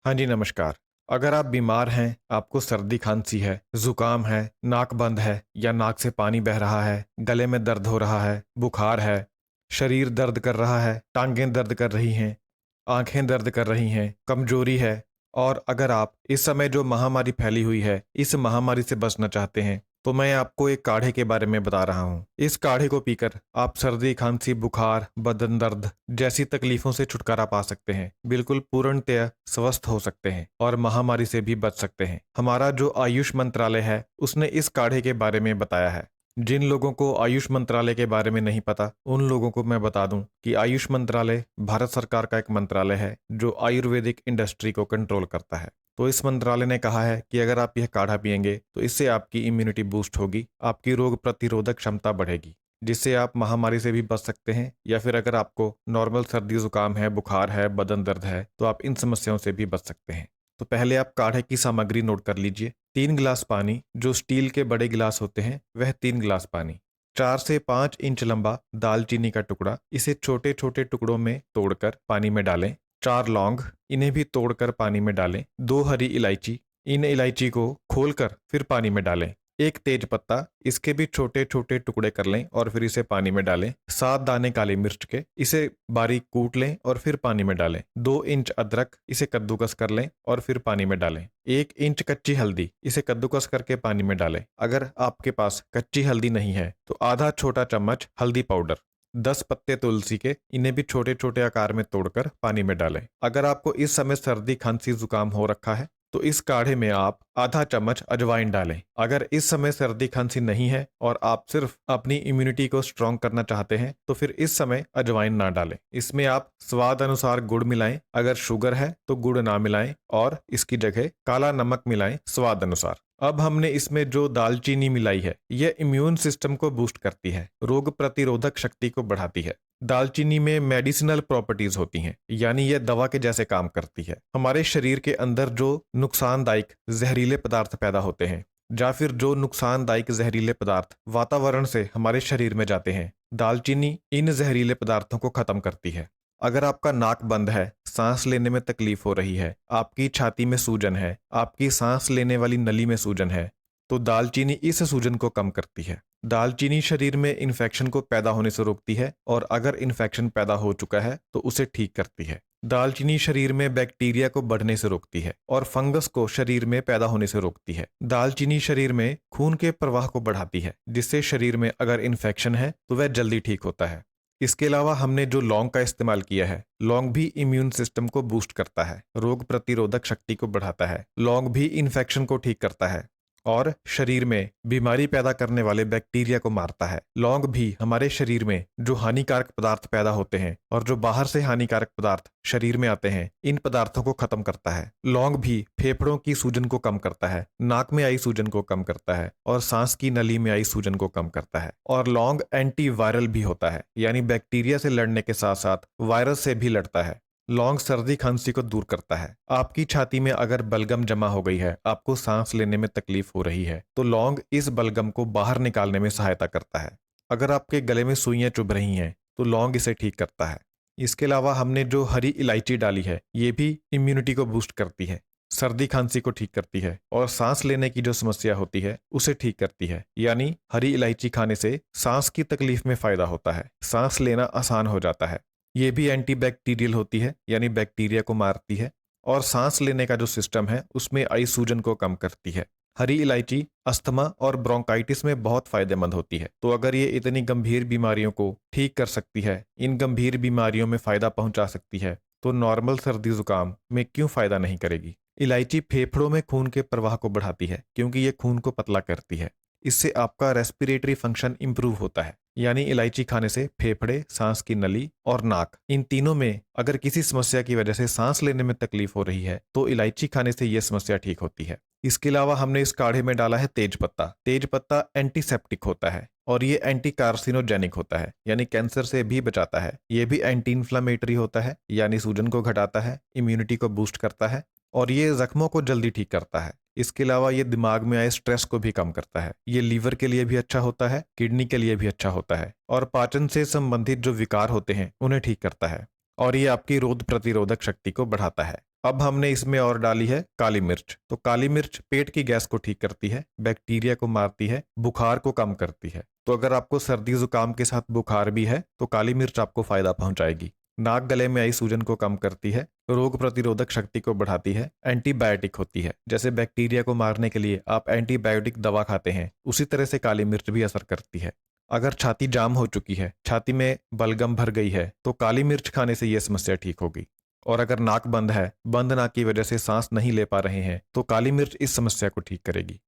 हाँ जी, नमस्कार। अगर आप बीमार हैं, आपको सर्दी खांसी है, जुकाम है, नाक बंद है या नाक से पानी बह रहा है, गले में दर्द हो रहा है, बुखार है, शरीर दर्द कर रहा है, टांगें दर्द कर रही हैं, आंखें दर्द कर रही हैं, कमजोरी है और अगर आप इस समय जो महामारी फैली हुई है, इस महामारी से बचना चाहते हैं, तो मैं आपको एक काढ़े के बारे में बता रहा हूँ। इस काढ़े को पीकर आप सर्दी, खांसी, बुखार, बदन दर्द जैसी तकलीफों से छुटकारा पा सकते हैं, बिल्कुल पूर्णतया स्वस्थ हो सकते हैं और महामारी से भी बच सकते हैं। हमारा जो आयुष मंत्रालय है, उसने इस काढ़े के बारे में बताया है। जिन लोगों को आयुष मंत्रालय के बारे में नहीं पता, उन लोगों को मैं बता दूं कि आयुष मंत्रालय भारत सरकार का एक मंत्रालय है जो आयुर्वेदिक इंडस्ट्री को कंट्रोल करता है। तो इस मंत्रालय ने कहा है कि अगर आप यह काढ़ा पिएंगे तो इससे आपकी इम्यूनिटी बूस्ट होगी, आपकी रोग प्रतिरोधक क्षमता बढ़ेगी, जिससे आप महामारी से भी बच सकते हैं। या फिर अगर आपको नॉर्मल सर्दी जुकाम है, बुखार है, बदन दर्द है, तो आप इन समस्याओं से भी बच सकते हैं। तो पहले आप काढ़े की सामग्री नोट कर लीजिए। 3 गिलास पानी, जो स्टील के बड़े गिलास होते हैं वह 3 गिलास पानी। 4 से 5 इंच लंबा दालचीनी का टुकड़ा, इसे छोटे छोटे टुकड़ों में तोड़कर पानी में डालें। 4 लौंग, इन्हें भी तोड़कर पानी में डालें। 2 हरी इलायची, इन इलायची को खोलकर फिर पानी में डालें। एक तेज पत्ता, इसके भी छोटे छोटे टुकड़े कर लें और फिर इसे पानी में डालें। 7 दाने काली मिर्च के, इसे बारीक कूट लें और फिर पानी में डालें। 2 इंच अदरक, इसे कद्दूकस कर लें और फिर पानी में डालें। 1 इंच कच्ची हल्दी, इसे कद्दूकस करके पानी में डालें। अगर आपके पास कच्ची हल्दी नहीं है तो आधा छोटा चम्मच हल्दी पाउडर। 10 पत्ते तुलसी के, इन्हें भी छोटे छोटे आकार में तोड़कर पानी में डालें। अगर आपको इस समय सर्दी, खांसी, जुकाम हो रखा है तो इस काढ़े में आप आधा चम्मच अजवाइन डालें। अगर इस समय सर्दी, खांसी नहीं है और आप सिर्फ अपनी इम्यूनिटी को स्ट्रांग करना चाहते हैं तो फिर इस समय अजवाइन ना डालें। इसमें आप स्वाद अनुसार गुड़ मिलाएं। अगर शुगर है तो गुड़ ना मिलाएं और इसकी जगह काला नमक मिलाएं स्वाद अनुसार। अब हमने इसमें जो दालचीनी मिलाई है, यह इम्यून सिस्टम को बूस्ट करती है, रोग प्रतिरोधक शक्ति को बढ़ाती है। दालचीनी में मेडिसिनल प्रॉपर्टीज होती हैं, यानी यह दवा के जैसे काम करती है। हमारे शरीर के अंदर जो नुकसानदायक जहरीले पदार्थ पैदा होते हैं या फिर जो नुकसानदायक जहरीले पदार्थ वातावरण से हमारे शरीर में जाते हैं, दालचीनी इन जहरीले पदार्थों को खत्म करती है। अगर आपका नाक बंद है, सांस लेने में तकलीफ हो रही है, आपकी छाती में सूजन है, आपकी सांस लेने वाली नली में सूजन है, तो दालचीनी इस सूजन को कम करती है। दालचीनी शरीर में इन्फेक्शन को पैदा होने से रोकती है और अगर इन्फेक्शन पैदा हो चुका है तो उसे ठीक करती है। दालचीनी शरीर में बैक्टीरिया को बढ़ने से रोकती है और फंगस को शरीर में पैदा होने से रोकती है। दालचीनी शरीर में खून के प्रवाह को बढ़ाती है, जिससे शरीर में अगर इन्फेक्शन है तो वह जल्दी ठीक होता है। इसके अलावा हमने जो लौंग का इस्तेमाल किया है, लौंग भी इम्यून सिस्टम को बूस्ट करता है, रोग प्रतिरोधक शक्ति को बढ़ाता है। लौंग भी इन्फेक्शन को ठीक करता है और शरीर में बीमारी पैदा करने वाले बैक्टीरिया को मारता है। लौंग भी हमारे शरीर में जो हानिकारक पदार्थ पैदा होते हैं और जो बाहर से हानिकारक पदार्थ शरीर में आते हैं, इन पदार्थों को खत्म करता है। लौंग भी फेफड़ों की सूजन को कम करता है, नाक में आई सूजन को कम करता है और सांस की नली में आई सूजन को कम करता है। और लौंग एंटीवायरल भी होता है, यानी बैक्टीरिया से लड़ने के साथ साथ वायरस से भी लड़ता है। लौंग सर्दी, खांसी को दूर करता है। आपकी छाती में अगर बलगम जमा हो गई है, आपको सांस लेने में तकलीफ हो रही है, तो लौंग इस बलगम को बाहर निकालने में सहायता करता है। अगर आपके गले में सुइयां चुभ रही हैं तो लौंग इसे ठीक करता है। इसके अलावा हमने जो हरी इलायची डाली है, ये भी इम्यूनिटी को बूस्ट करती है, सर्दी खांसी को ठीक करती है और सांस लेने की जो समस्या होती है उसे ठीक करती है। यानी हरी इलायची खाने से सांस की तकलीफ में फायदा होता है, सांस लेना आसान हो जाता है। ये भी एंटीबैक्टीरियल होती है, यानी बैक्टीरिया को मारती है और सांस लेने का जो सिस्टम है उसमें आई सूजन को कम करती है। हरी इलायची अस्थमा और ब्रोंकाइटिस में बहुत फायदेमंद होती है। तो अगर ये इतनी गंभीर बीमारियों को ठीक कर सकती है, इन गंभीर बीमारियों में फायदा पहुंचा सकती है, तो नॉर्मल सर्दी जुकाम में क्यों फायदा नहीं करेगी। इलायची फेफड़ों में खून के प्रवाह को बढ़ाती है, क्योंकि ये खून को पतला करती है। इससे आपका रेस्पिरेटरी फंक्शन इंप्रूव होता है, यानी इलायची खाने से फेफड़े, सांस की नली और नाक, इन तीनों में अगर किसी समस्या की वजह से सांस लेने में तकलीफ हो रही है तो इलायची खाने से यह समस्या ठीक होती है। इसके अलावा हमने इस काढ़े में डाला है तेज पत्ता। तेज पत्ता एंटीसेप्टिक होता है और ये एंटी कार्सिनोजेनिक होता है, यानी कैंसर से भी बचाता है। ये भी एंटी इन्फ्लामेटरी होता है, यानी सूजन को घटाता है, इम्यूनिटी को बूस्ट करता है और ये जख्मों को जल्दी ठीक करता है। इसके अलावा ये दिमाग में आए स्ट्रेस को भी कम करता है। ये लीवर के लिए भी अच्छा होता है, किडनी के लिए भी अच्छा होता है और पाचन से संबंधित जो विकार होते हैं उन्हें ठीक करता है और ये आपकी रोग प्रतिरोधक शक्ति को बढ़ाता है। अब हमने इसमें और डाली है काली मिर्च। तो काली मिर्च पेट की गैस को ठीक करती है, बैक्टीरिया को मारती है, बुखार को कम करती है। तो अगर आपको सर्दी जुकाम के साथ बुखार भी है तो काली मिर्च आपको फायदा पहुंचाएगी। नाक गले में आई सूजन को कम करती है, रोग प्रतिरोधक शक्ति को बढ़ाती है, एंटीबायोटिक होती है। जैसे बैक्टीरिया को मारने के लिए आप एंटीबायोटिक दवा खाते हैं, उसी तरह से काली मिर्च भी असर करती है। अगर छाती जाम हो चुकी है, छाती में बलगम भर गई है, तो काली मिर्च खाने से यह समस्या ठीक होगी। और अगर नाक बंद है, बंद नाक की वजह से सांस नहीं ले पा रहे हैं, तो काली मिर्च इस समस्या को ठीक करेगी।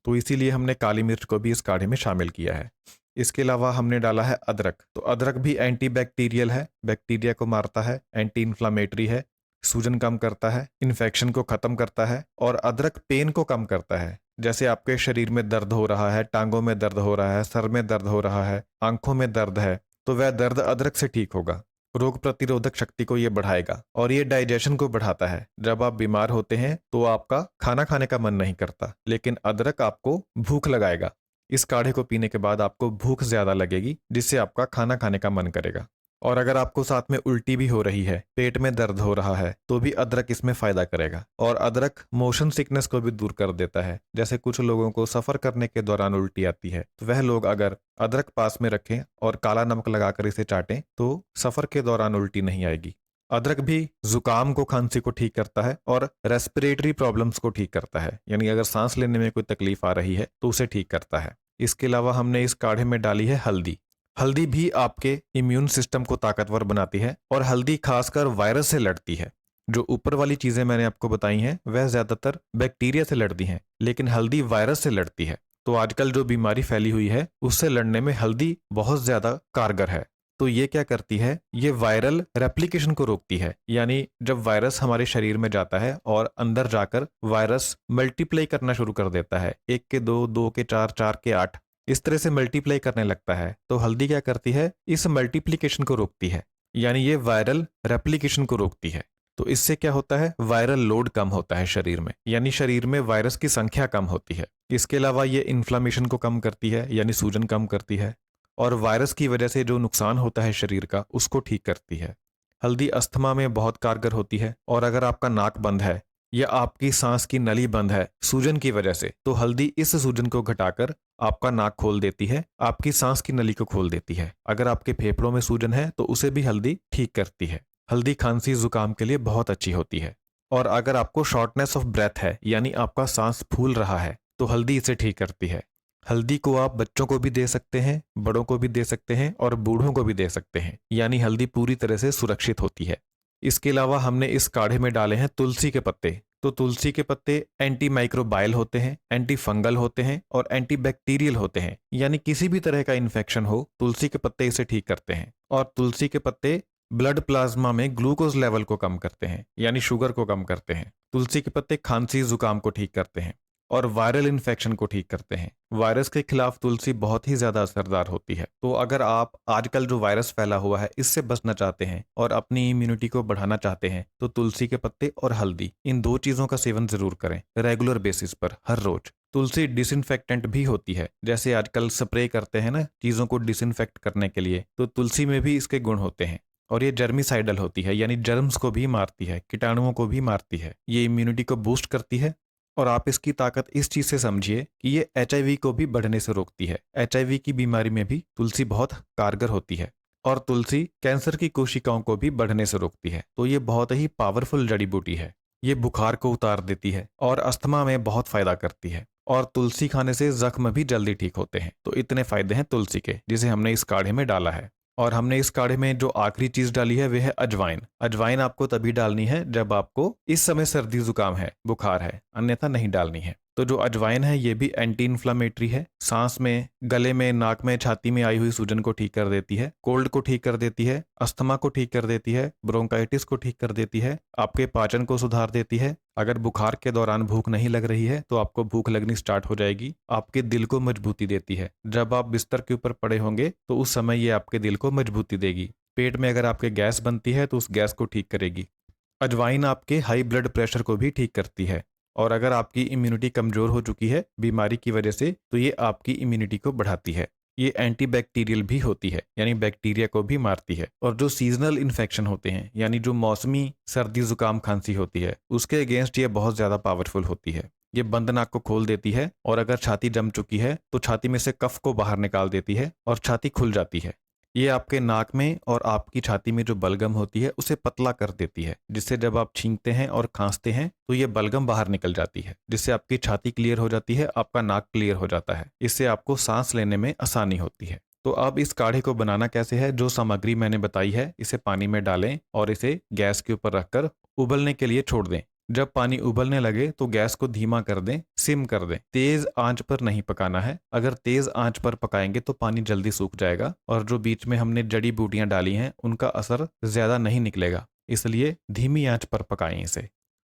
तो इसीलिए हमने काली मिर्च को भी इस काढ़े में शामिल किया है। इसके अलावा हमने डाला है अदरक। तो अदरक भी एंटी बैक्टीरियल है, बैक्टीरिया को मारता है, एंटी इन्फ्लामेटरी है, सूजन कम करता है, इन्फेक्शन को खत्म करता है, और अदरक पेन को कम करता है। जैसे आपके शरीर में दर्द हो रहा है, टांगों में दर्द हो रहा है, सर में दर्द हो रहा है, आंखों में दर्द है, तो वह दर्द अदरक से ठीक होगा। रोग प्रतिरोधक शक्ति को यह बढ़ाएगा और ये डाइजेशन को बढ़ाता है। जब आप बीमार होते हैं तो आपका खाना खाने का मन नहीं करता, लेकिन अदरक आपको भूख लगाएगा। इस काढ़े को पीने के बाद आपको भूख ज्यादा लगेगी, जिससे आपका खाना खाने का मन करेगा। और अगर आपको साथ में उल्टी भी हो रही है, पेट में दर्द हो रहा है, तो भी अदरक इसमें फायदा करेगा। और अदरक मोशन सिकनेस को भी दूर कर देता है। जैसे कुछ लोगों को सफर करने के दौरान उल्टी आती है, तो वह लोग अगर अदरक पास में रखें और काला नमक लगाकर इसे चाटें तो सफर के दौरान उल्टी नहीं आएगी। अदरक भी जुकाम को, खांसी को ठीक करता है और रेस्पिरेटरी प्रॉब्लम्स को ठीक करता है, यानी अगर सांस लेने में कोई तकलीफ आ रही है तो उसे ठीक करता है। इसके अलावा हमने इस काढ़े में डाली है हल्दी। हल्दी भी आपके इम्यून सिस्टम को ताकतवर बनाती है और हल्दी खासकर वायरस से लड़ती है। जो ऊपर वाली चीजें मैंने आपको बताई हैं वह ज्यादातर बैक्टीरिया से लड़ती हैं, लेकिन हल्दी वायरस से लड़ती है। तो आजकल जो बीमारी फैली हुई है उससे लड़ने में हल्दी बहुत ज्यादा कारगर है। तो ये क्या करती है, ये वायरल रेप्लिकेशन को रोकती है। यानी जब वायरस हमारे शरीर में जाता है और अंदर जाकर वायरस मल्टीप्लाई करना शुरू कर देता है, 1 के 2, 2 के 4, 4 के 8, इस तरह से मल्टीप्लाई करने लगता है, तो हल्दी क्या करती है, इस मल्टीप्लिकेशन को रोकती है। यानी ये वायरल रेप्लिकेशन को रोकती है। तो इससे क्या होता है, वायरल लोड कम होता है शरीर में, यानी शरीर में वायरस की संख्या कम होती है। इसके अलावा ये इन्फ्लामेशन को कम करती है, यानी सूजन कम करती है, और वायरस की वजह से जो नुकसान होता है शरीर का उसको ठीक करती है। हल्दी अस्थमा में बहुत कारगर होती है। और अगर आपका नाक बंद है या आपकी सांस की नली बंद है सूजन की वजह से, तो हल्दी इस सूजन को घटाकर आपका नाक खोल देती है, आपकी सांस की नली को खोल देती है। अगर आपके फेफड़ों में सूजन है तो उसे भी हल्दी ठीक करती है। हल्दी खांसी जुकाम के लिए बहुत अच्छी होती है। और अगर आपको शॉर्टनेस ऑफ ब्रेथ है, यानी आपका सांस फूल रहा है, तो हल्दी इसे ठीक करती है। हल्दी को आप बच्चों को भी दे सकते हैं, बड़ों को भी दे सकते हैं और बूढ़ों को भी दे सकते हैं, यानी हल्दी पूरी तरह से सुरक्षित होती है। इसके अलावा हमने इस काढ़े में डाले हैं तुलसी के पत्ते। तो तुलसी के पत्ते एंटी माइक्रोबायल होते हैं, एंटी फंगल होते हैं और एंटी बैक्टीरियल होते हैं, यानी किसी भी तरह का इन्फेक्शन हो तुलसी के पत्ते इसे ठीक करते हैं। और तुलसी के पत्ते ब्लड प्लाज्मा में ग्लूकोज लेवल को कम करते हैं, यानी शुगर को कम करते हैं। तुलसी के पत्ते खांसी जुकाम को ठीक करते हैं और वायरल इन्फेक्शन को ठीक करते हैं। वायरस के खिलाफ तुलसी बहुत ही ज्यादा असरदार होती है। तो अगर आप आजकल जो वायरस फैला हुआ है इससे बचना चाहते हैं और अपनी इम्यूनिटी को बढ़ाना चाहते हैं, तो तुलसी के पत्ते और हल्दी, इन 2 चीजों का सेवन जरूर करें रेगुलर बेसिस पर, हर रोज। तुलसी डिसइंफेक्टेंट भी होती है, जैसे आजकल स्प्रे करते हैं ना चीजों को डिसइंफेक्ट करने के लिए, तो तुलसी में भी इसके गुण होते हैं। और ये जर्मिसाइडल होती है, यानी जर्म्स को भी मारती है, कीटाणुओं को भी मारती है। ये इम्यूनिटी को बूस्ट करती है। और आप इसकी ताकत इस चीज से समझिए कि ये HIV को भी बढ़ने से रोकती है। HIV की बीमारी में भी तुलसी बहुत कारगर होती है। और तुलसी कैंसर की कोशिकाओं को भी बढ़ने से रोकती है। तो ये बहुत ही पावरफुल जड़ी बूटी है। ये बुखार को उतार देती है और अस्थमा में बहुत फायदा करती है। और तुलसी खाने से जख्म भी जल्दी ठीक होते हैं। तो इतने फायदे हैं तुलसी के, जिसे हमने इस काढ़े में डाला है। और हमने इस काढ़े में जो आखिरी चीज डाली है वह है अजवाइन। अजवाइन आपको तभी डालनी है जब आपको इस समय सर्दी जुकाम है, बुखार है, अन्यथा नहीं डालनी है। तो जो अजवाइन है ये भी एंटी इन्फ्लामेटरी है। सांस में, गले में, नाक में, छाती में आई हुई सूजन को ठीक कर देती है, कोल्ड को ठीक कर देती है, अस्थमा को ठीक कर देती है, ब्रोंकाइटिस को ठीक कर देती है, आपके पाचन को सुधार देती है। अगर बुखार के दौरान भूख नहीं लग रही है तो आपको भूख लगनी स्टार्ट हो जाएगी। आपके दिल को मजबूती देती है। जब आप बिस्तर के ऊपर पड़े होंगे तो उस समय ये आपके दिल को मजबूती देगी। पेट में अगर आपके गैस बनती है तो उस गैस को ठीक करेगी। अजवाइन आपके हाई ब्लड प्रेशर को भी ठीक करती है। और अगर आपकी इम्यूनिटी कमजोर हो चुकी है बीमारी की वजह से, तो ये आपकी इम्यूनिटी को बढ़ाती है। ये एंटीबैक्टीरियल भी होती है, यानी बैक्टीरिया को भी मारती है। और जो सीजनल इन्फेक्शन होते हैं, यानी जो मौसमी सर्दी जुकाम खांसी होती है, उसके अगेंस्ट ये बहुत ज़्यादा पावरफुल होती है। ये बंद नाक को खोल देती है और अगर छाती जम चुकी है तो छाती में से कफ को बाहर निकाल देती है और छाती खुल जाती है। ये आपके नाक में और आपकी छाती में जो बलगम होती है उसे पतला कर देती है, जिससे जब आप छींकते हैं और खांसते हैं तो ये बलगम बाहर निकल जाती है, जिससे आपकी छाती क्लियर हो जाती है, आपका नाक क्लियर हो जाता है। इससे आपको सांस लेने में आसानी होती है। तो अब इस काढ़े को बनाना कैसे है, जो सामग्री मैंने बताई है इसे पानी में डालें और इसे गैस के ऊपर रखकर उबलने के लिए छोड़ दें। जब पानी उबलने लगे तो गैस को धीमा कर दें, सिम कर दें। तेज आंच पर नहीं पकाना है, अगर तेज आंच पर पकाएंगे तो पानी जल्दी सूख जाएगा और जो बीच में हमने जड़ी बूटियां डाली हैं उनका असर ज्यादा नहीं निकलेगा, इसलिए धीमी आंच पर पकाएं इसे।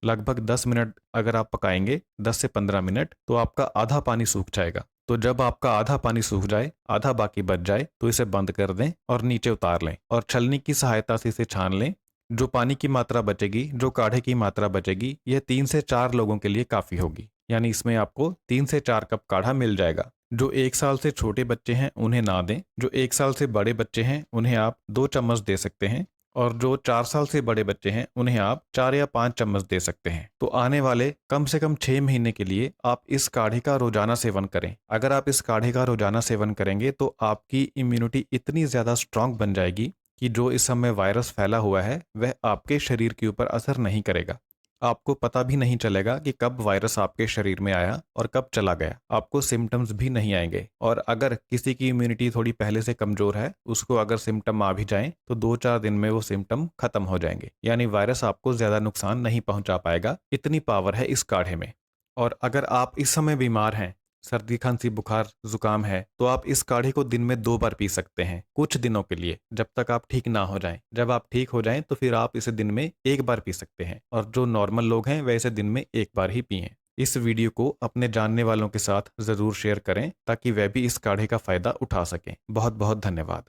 लगभग 10 मिनट अगर आप पकाएंगे, 10 से 15 मिनट, तो आपका आधा पानी सूख जाएगा। तो जब आपका आधा पानी सूख जाए, आधा बाकी बच जाए, तो इसे बंद कर दें और नीचे उतार लें और छलनी की सहायता से इसे छान लें। जो पानी की मात्रा बचेगी, जो काढ़े की मात्रा बचेगी, यह 3 से 4 लोगों के लिए काफ़ी होगी। यानी इसमें आपको 3 से 4 कप काढ़ा मिल जाएगा। जो 1 साल से छोटे बच्चे हैं उन्हें ना दें, जो 1 साल से बड़े बच्चे हैं उन्हें आप 2 चम्मच दे सकते हैं और जो 4 साल से बड़े बच्चे हैं उन्हें आप 4 या 5 चम्मच दे सकते हैं। तो आने वाले कम से कम 6 महीने के लिए आप इस काढ़े का रोजाना सेवन करें। अगर आप इस काढ़े का रोजाना सेवन करेंगे तो आपकी इम्यूनिटी इतनी ज़्यादा स्ट्रांग बन जाएगी कि जो इस समय वायरस फैला हुआ है वह आपके शरीर के ऊपर असर नहीं करेगा। आपको पता भी नहीं चलेगा कि कब वायरस आपके शरीर में आया और कब चला गया। आपको सिम्टम्स भी नहीं आएंगे। और अगर किसी की इम्यूनिटी थोड़ी पहले से कमजोर है, उसको अगर सिम्टम आ भी जाएं तो 2-4 दिन में वो सिम्टम खत्म हो जाएंगे, यानी वायरस आपको ज्यादा नुकसान नहीं पहुंचा पाएगा। इतनी पावर है इस काढ़े में। और अगर आप इस समय बीमार हैं, सर्दी खांसी बुखार जुकाम है, तो आप इस काढ़े को दिन में 2 बार पी सकते हैं कुछ दिनों के लिए, जब तक आप ठीक ना हो जाएं। जब आप ठीक हो जाएं तो फिर आप इसे दिन में 1 बार पी सकते हैं और जो नॉर्मल लोग हैं वह इसे दिन में 1 बार ही पिएं। इस वीडियो को अपने जानने वालों के साथ जरूर शेयर करें ताकि वह भी इस काढ़े का फायदा उठा सकें। बहुत बहुत धन्यवाद।